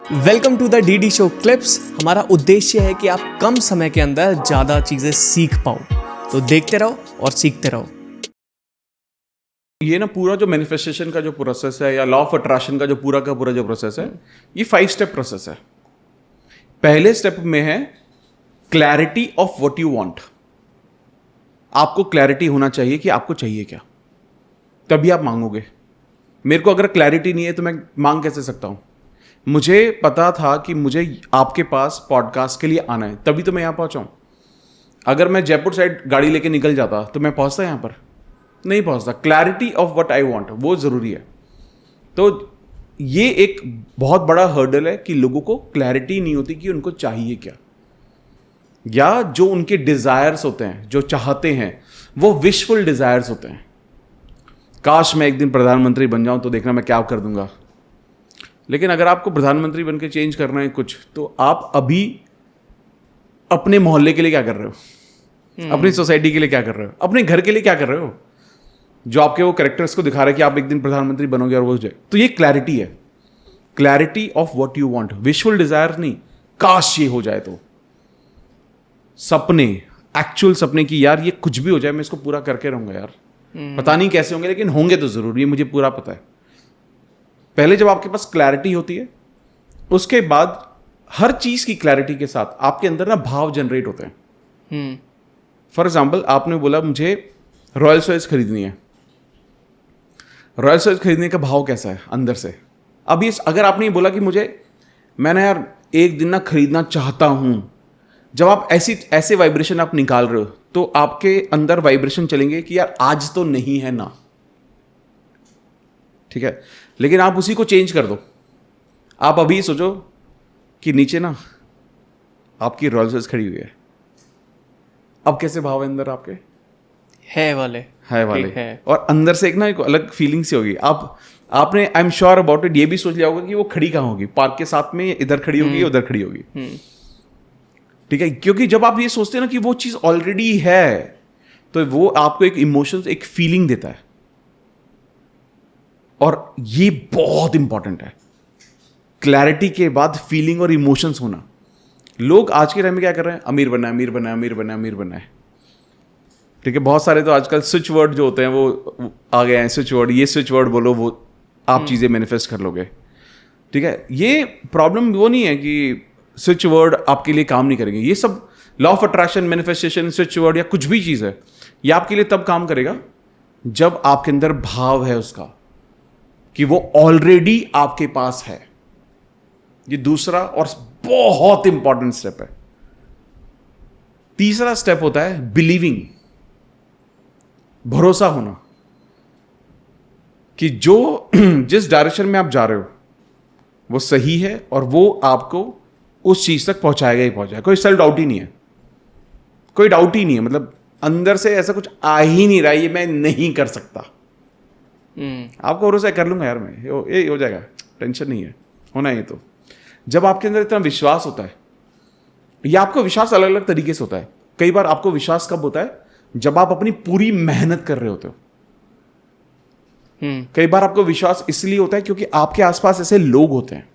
Welcome to the DD show clips. हमारा उद्देश्य है कि आप कम समय के अंदर ज़्यादा चीज़ें सीख पाओ, तो देखते रहो और सीखते रहो। ये ना पूरा जो मैनिफेस्टेशन का जो प्रोसेस है या लॉ ऑफ अट्रैक्शन का जो पूरा जो प्रोसेस है, ये 5 स्टेप प्रोसेस है। पहले स्टेप में है clarity of what you want. आपको क्लैरिटी होना चाहिए कि आपको चाहिए क्या, तभी आप मांगोगे। मेरे को अगर क्लैरिटी नहीं है तो मैं मांग कैसे सकता हूं? मुझे पता था कि मुझे आपके पास पॉडकास्ट के लिए आना है, तभी तो मैं यहां पहुंचा हूं। अगर मैं जयपुर साइड गाड़ी लेके निकल जाता तो मैं पहुंचता यहां पर नहीं पहुंचता। Clarity of what I want वो जरूरी है। तो ये एक बहुत बड़ा हर्डल है कि लोगों को क्लैरिटी नहीं होती कि उनको चाहिए क्या, या जो उनके डिजायर्स होते हैं, जो चाहते हैं, वो विशफुल डिजायर्स होते हैं। काश मैं एक दिन प्रधानमंत्री बन जाऊं तो देखना मैं क्या कर दूंगा। लेकिन अगर आपको प्रधानमंत्री बन के चेंज करना है कुछ, तो आप अभी अपने मोहल्ले के लिए क्या कर रहे हो, अपनी सोसाइटी के लिए क्या कर रहे हो, अपने घर के लिए क्या कर रहे हो, जो आपके वो कैरेक्टर्स को दिखा रहा है कि आप एक दिन प्रधानमंत्री बनोगे और वो हो जाए। तो ये क्लैरिटी है, clarity of what you want. Visual desire नहीं, काश ये हो जाए। तो सपने, एक्चुअल सपने की, यार ये कुछ भी हो जाए मैं इसको पूरा करके रहूंगा यार। पता नहीं कैसे होंगे लेकिन होंगे तो जरूर, ये मुझे पूरा पता है। पहले जब आपके पास क्लैरिटी होती है, उसके बाद हर चीज की क्लैरिटी के साथ आपके अंदर ना भाव जनरेट होते हैं। फॉर एग्जाम्पल, आपने बोला मुझे रॉयल्स रॉयल्स खरीदनी है। रॉयल्स रॉयल्स खरीदने का भाव कैसा है अंदर से? अब ये अगर आपने बोला कि मैंने यार एक दिन ना खरीदना चाहता हूं, जब आप ऐसे वाइब्रेशन आप निकाल रहे हो तो आपके अंदर वाइब्रेशन चलेंगे कि यार आज तो नहीं है ना, ठीक है। लेकिन आप उसी को चेंज कर दो। आप अभी सोचो कि नीचे ना आपकी रॉयल्स रॉयल्स खड़ी हुई है, अब कैसे भाव है अंदर आपके? है वाले है। और अंदर से एक अलग फीलिंग सी होगी। आपने I am sure about it ये भी सोच लिया होगा कि वो खड़ी कहाँ होगी, पार्क के साथ में, इधर खड़ी होगी उधर खड़ी होगी, ठीक है। क्योंकि जब आप ये सोचते हैं ना कि वो चीज ऑलरेडी है, तो वो आपको एक इमोशन, एक फीलिंग देता है। और ये बहुत इंपॉर्टेंट है, क्लैरिटी के बाद फीलिंग और इमोशंस होना। लोग आज के टाइम में क्या कर रहे हैं? अमीर बनना है, अमीर बनना है, अमीर बनना है, अमीर बनना है, ठीक है। बहुत सारे तो आजकल स्विच वर्ड जो होते हैं वो आ गए हैं। स्विच वर्ड, ये स्विच वर्ड बोलो, वो आप चीजें मैनिफेस्ट कर लोगे, ठीक है। ये प्रॉब्लम वो नहीं है कि स्विच वर्ड आपके लिए काम नहीं करेंगे। ये सब law of attraction, manifestation, switch word या कुछ भी चीज है, ये आपके लिए तब काम करेगा जब आपके अंदर भाव है उसका, कि वो ऑलरेडी आपके पास है। ये दूसरा और बहुत इंपॉर्टेंट स्टेप है। तीसरा स्टेप होता है बिलीविंग, भरोसा होना कि जो जिस डायरेक्शन में आप जा रहे हो वो सही है और वो आपको उस चीज तक पहुंचाएगा ही पहुंचाएगा। कोई सेल्फ डाउट ही नहीं है, कोई डाउट ही नहीं है। मतलब अंदर से ऐसा कुछ आ ही नहीं रहा है ये मैं नहीं कर सकता। आपको भरोसा कर लूंगा यार, मैं ये हो जाएगा, टेंशन नहीं है, होना है ये। तो जब आपके अंदर इतना विश्वास होता है, या आपको विश्वास अलग अलग तरीके से होता है। कई बार आपको विश्वास कब होता है? जब आप अपनी पूरी मेहनत कर रहे होते हो। कई बार आपको विश्वास इसलिए होता है क्योंकि आपके आसपास ऐसे लोग होते हैं।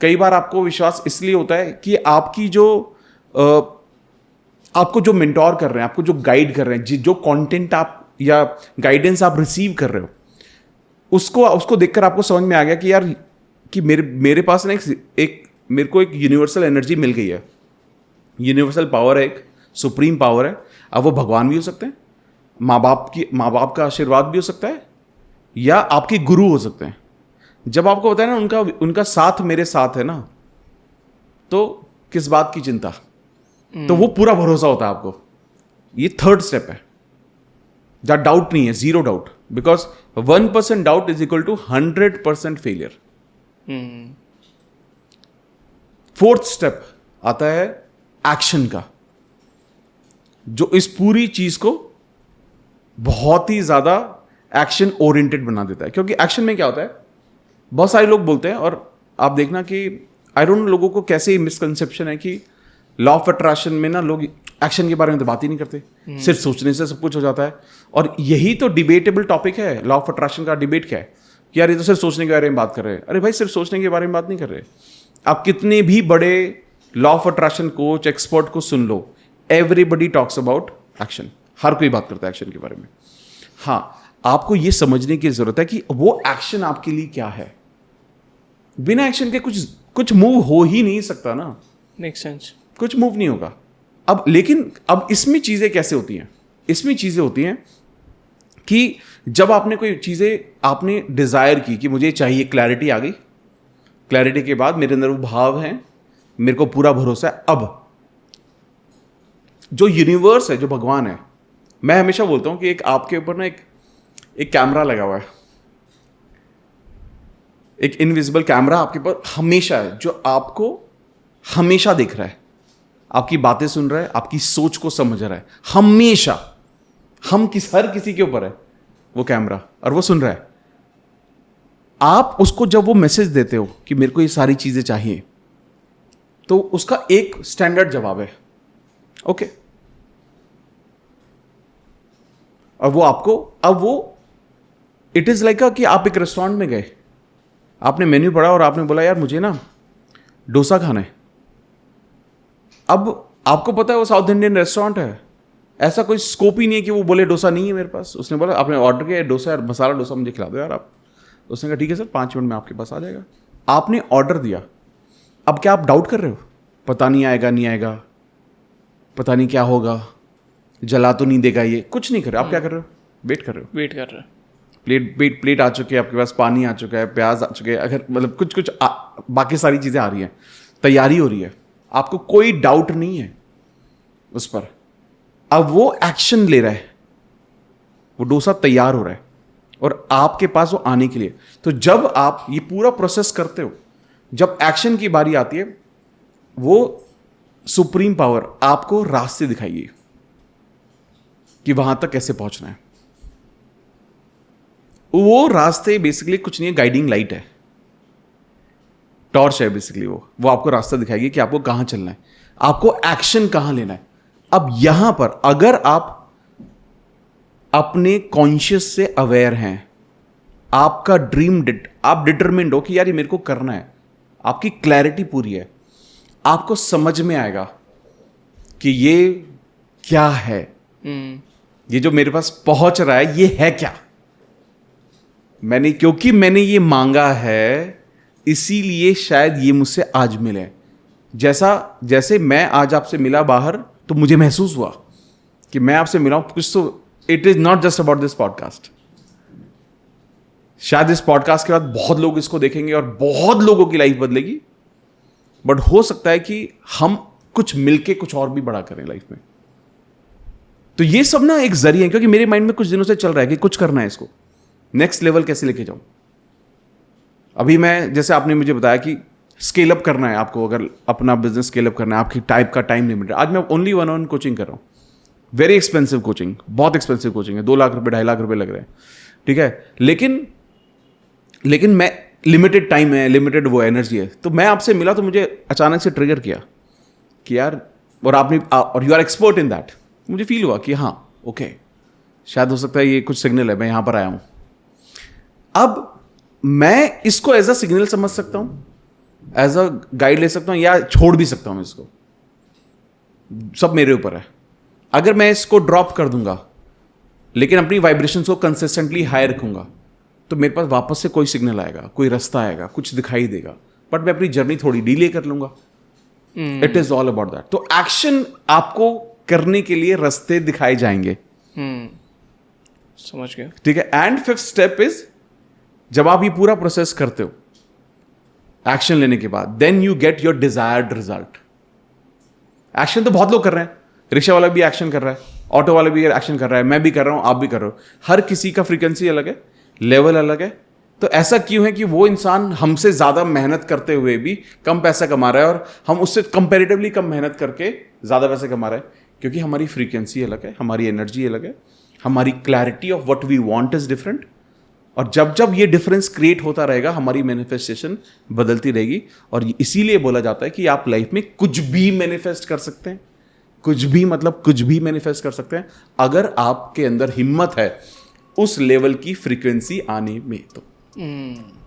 कई बार आपको विश्वास इसलिए होता है कि आपकी आपको जो मेंटोर कर रहे हैं, आपको जो गाइड कर रहे हैं, जो कंटेंट आप या गाइडेंस आप रिसीव कर रहे हो, उसको देखकर आपको समझ में आ गया कि यार कि मेरे पास ना मेरे को एक यूनिवर्सल एनर्जी मिल गई है, यूनिवर्सल पावर है, एक सुप्रीम पावर है। अब वो भगवान भी हो सकते हैं, माँ बाप का आशीर्वाद भी हो सकता है, या आपके गुरु हो सकते हैं। जब आपको पता है ना उनका साथ मेरे साथ है ना, तो किस बात की चिंता? तो वो पूरा भरोसा होता है आपको। ये थर्ड स्टेप है, जहां डाउट नहीं है, zero doubt, because 1% doubt is equal to 100% failure. Fourth step आता है एक्शन का, जो इस पूरी चीज को बहुत ही ज्यादा एक्शन ओरिएंटेड बना देता है। क्योंकि एक्शन में क्या होता है, बहुत सारे लोग बोलते हैं, और आप देखना कि आई डोंट नो लोगों को कैसे मिसकंसेप्शन है कि लॉ ऑफ अट्रैक्शन में ना लोग एक्शन के बारे में तो बात ही नहीं करते, सिर्फ सोचने से सब कुछ हो जाता है। और यही तो डिबेटेबल टॉपिक है। लॉ ऑफ अट्रैक्शन का डिबेट क्या है? कि यार ये तो सिर्फ सोचने के बारे में बात कर रहे हैं। अरे भाई, सिर्फ सोचने के बारे में बात नहीं कर रहे। आप कितने भी बड़े law of attraction coach, expert को सुन लो, एवरीबडी टॉक्स अबाउट एक्शन। हर कोई बात करता है एक्शन के बारे में। हाँ, आपको ये समझने की जरूरत है कि वो एक्शन आपके लिए क्या है। बिना एक्शन के कुछ मूव हो ही नहीं सकता ना। Make sense. कुछ मूव नहीं होगा। लेकिन अब इसमें चीजें कैसे होती हैं? इसमें चीजें होती हैं कि जब आपने कोई चीजें आपने डिजायर की कि मुझे चाहिए, क्लैरिटी आ गई, क्लैरिटी के बाद मेरे अंदर वो भाव हैं, मेरे को पूरा भरोसा है। अब जो यूनिवर्स है, जो भगवान है, मैं हमेशा बोलता हूं कि एक आपके ऊपर ना एक कैमरा लगा हुआ है, एक इनविजिबल कैमरा आपके ऊपर हमेशा है, जो आपको हमेशा देख रहा है, आपकी बातें सुन रहा है, आपकी सोच को समझ रहा है हमेशा। हर किसी के ऊपर है वो कैमरा और वो सुन रहा है। आप उसको जब वो मैसेज देते हो कि मेरे को ये सारी चीजें चाहिए, तो उसका एक स्टैंडर्ड जवाब है, ओके। और वो आपको, अब वो इट इज लाइक कि आप एक रेस्टोरेंट में गए, आपने मेन्यू पढ़ा और आपने बोला यार मुझे ना डोसा खाना है। अब आपको पता है वो साउथ इंडियन रेस्टोरेंट है, ऐसा कोई स्कोप ही नहीं है कि वो बोले डोसा नहीं है मेरे पास। उसने बोला, आपने ऑर्डर किया डोसा, यार मसाला डोसा मुझे खिला दो यार आप। उसने कहा ठीक है सर, 5 मिनट में आपके पास आ जाएगा। आपने ऑर्डर दिया। अब क्या आप डाउट कर रहे हो? पता नहीं आएगा, नहीं आएगा, पता नहीं क्या होगा, जला तो नहीं देगा ये, कुछ नहीं कर रहे। आप क्या कर रहे हो? वेट कर रहे हो। वेट कर रहे हो। प्लेट आ चुकी है आपके पास, पानी आ चुका है, प्याज आ चुके हैं, अगर मतलब कुछ बाकी सारी चीज़ें आ रही हैं, तैयारी हो रही है, आपको कोई डाउट नहीं है उस पर। अब वो एक्शन ले रहा है, वो डोसा तैयार हो रहा है और आपके पास वो आने के लिए। तो जब आप ये पूरा प्रोसेस करते हो, जब एक्शन की बारी आती है, वो सुप्रीम पावर आपको रास्ते दिखाइए कि वहां तक कैसे पहुंचना है। वो रास्ते बेसिकली कुछ नहीं है, गाइडिंग लाइट है, टॉर्च है बेसिकली। वो आपको रास्ता दिखाएगी कि आपको कहां चलना है, आपको एक्शन कहां लेना है। अब यहां पर अगर आप अपने कॉन्शियस से अवेयर हैं, आपका ड्रीम आप डिटरमिन्ड हो कि यार ये मेरे को करना है, आपकी क्लैरिटी पूरी है, आपको समझ में आएगा कि ये क्या है, ये जो मेरे पास पहुंच रहा है ये है क्या। क्योंकि मैंने ये मांगा है, इसीलिए शायद ये मुझसे आज मिले। जैसे मैं आज आपसे मिला बाहर, तो मुझे महसूस हुआ कि मैं आपसे मिला हूं कुछ। तो it is not just about this podcast. शायद इस पॉडकास्ट के बाद बहुत लोग इसको देखेंगे और बहुत लोगों की लाइफ बदलेगी, बट हो सकता है कि हम कुछ मिलके कुछ और भी बड़ा करें लाइफ में। तो ये सब ना एक जरिए है, क्योंकि मेरे माइंड में कुछ दिनों से चल रहा है कि कुछ करना है, इसको नेक्स्ट लेवल कैसे लेके जाऊं। अभी मैं, जैसे आपने मुझे बताया कि स्केल अप करना है आपको, अगर अपना बिजनेस स्केल अप करना है, आपकी टाइप का टाइम लिमिट है। आज मैं ओनली 1-on-1 कोचिंग कर रहा हूं, वेरी एक्सपेंसिव कोचिंग, बहुत एक्सपेंसिव कोचिंग है, 2 लाख रुपए 2.5 लाख रुपए लग रहे हैं, ठीक है। लेकिन मैं लिमिटेड टाइम है, लिमिटेड वो एनर्जी है। तो मैं आपसे मिला तो मुझे अचानक से ट्रिगर किया कि यार, और you are expert in that. मुझे फील हुआ कि हाँ ओके, शायद हो सकता है ये कुछ सिग्नल है, मैं यहां पर आया हूं। अब मैं इसको एज अ सिग्नल समझ सकता हूं, एज अ गाइड ले सकता हूं, या छोड़ भी सकता हूं इसको, सब मेरे ऊपर है। अगर मैं इसको ड्रॉप कर दूंगा लेकिन अपनी वाइब्रेशंस को कंसिस्टेंटली हाई रखूंगा, तो मेरे पास वापस से कोई सिग्नल आएगा, कोई रास्ता आएगा, कुछ दिखाई देगा, बट मैं अपनी जर्नी थोड़ी डिले कर लूंगा। It is all about that. तो एक्शन आपको करने के लिए रास्ते दिखाए जाएंगे। समझ गया, ठीक है। एंड 5th स्टेप इज, जब आप ये पूरा प्रोसेस करते हो एक्शन लेने के बाद, then you get your desired result. Action तो बहुत लोग कर रहे हैं, रिक्शा वाला भी एक्शन कर रहा है, ऑटो वाला भी एक्शन कर रहा है, मैं भी कर रहा हूं, आप भी कर रहे हो। हर किसी का फ्रीक्वेंसी अलग है, लेवल अलग है। तो ऐसा क्यों है कि वो इंसान हमसे ज्यादा मेहनत करते हुए भी कम पैसा कमा रहा है और हम उससे कंपैरेटिवली कम मेहनत करके ज्यादा पैसे कमा रहे हैं? क्योंकि हमारी फ्रीक्वेंसी अलग है, हमारी एनर्जी अलग है, हमारी clarity of what we want is different. और जब जब ये डिफरेंस क्रिएट होता रहेगा, हमारी मैनिफेस्टेशन बदलती रहेगी। और इसीलिए बोला जाता है कि आप लाइफ में कुछ भी मैनिफेस्ट कर सकते हैं, कुछ भी मतलब कुछ भी मैनिफेस्ट कर सकते हैं, अगर आपके अंदर हिम्मत है उस लेवल की फ्रीक्वेंसी आने में। तो हम्म,